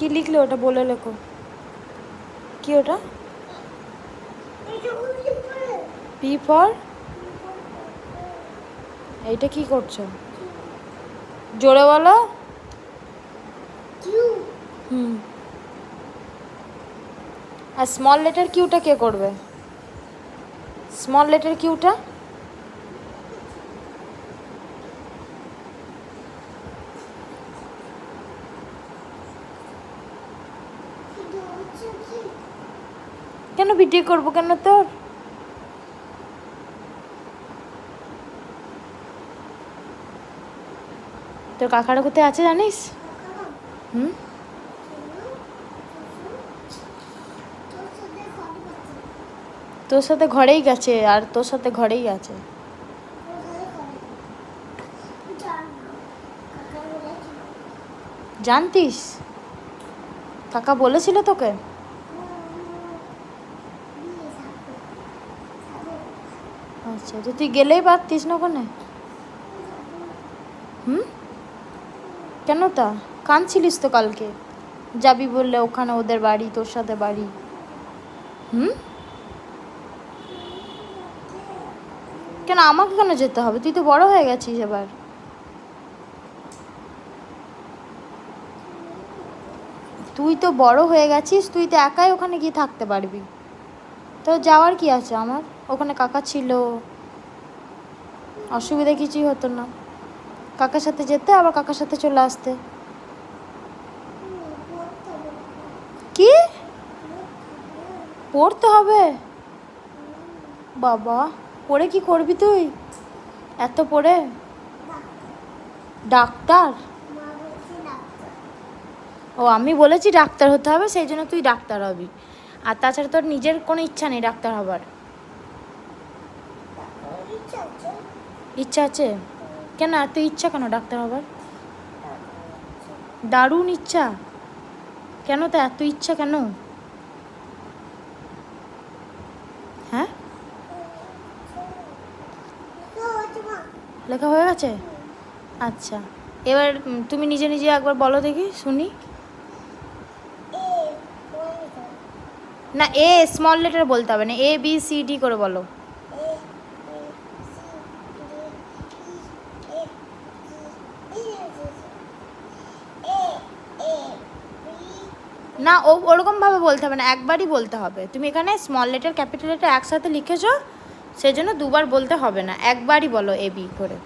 কি লিখলে ওটা বলে লেখো। কি ওটা? P for? এইটা কি করছো? জোরে বলো। হুম। আর স্মল লেটার কিউটা কে করবে? স্মল লেটার কিউটা? কেন ভিডিও করবো কেন তোর? তোর কাকারা কোথায় আছে জানিস? হুম। তোর সাথে ঘরেই গেছে, আর তোর সাথে ঘরেই আছে। জানতিস? কাকা বলেছিল তোকে? আচ্ছা, তো তুই গেলেই পারতিস না ওখানে। হুম। কেন তা? কাঁদছিলিস তো কালকে, যাবি বললে ওখানে ওদের বাড়ি, তোর সাথে বাড়ি। হুম। কেন আমাকে কেন যেতে হবে? তুই তো বড় হয়ে গেছিস এবার। তুই তো বড় হয়ে গেছিস, তুই তো একাই ওখানে গিয়ে থাকতে পারবি। তো যাওয়ার কি আছে আমার? ওখানে কাকা ছিল, অসুবিধা কিছুই হতো না। কাকার সাথে যেতে, আবার কাকার সাথে চলে আসতে। কি পড়তে হবে? বাবা, পড়ে কি করবি তুই এত পড়ে? ডাক্তার? ও, আমি বলেছি ডাক্তার হতে হবে, সেই জন্য তুই ডাক্তার হবি। আর তাছাড়া তোর নিজের কোনো ইচ্ছা নেই ডাক্তার হবার? ইচ্ছা আছে? কেন এত ইচ্ছা কেন ডাক্তার হবার? দারুণ ইচ্ছা। কেন তা এত ইচ্ছা কেন? হ্যাঁ, লেখা হয়ে গেছে? আচ্ছা, এবার তুমি নিজে নিজে একবার বলো দেখি শুনি। না, এ স্মল লেটার বলতে হবে না, ABCD করে বলো। না, ওরকমভাবে বলতে হবে না, একবারই বলতে হবে। তুমি এখানে স্মল লেটার ক্যাপিটাল লেটার একসাথে লিখেছো, সেই জন্য দুবার বলতে হবে না, একবারই বলো AB করে।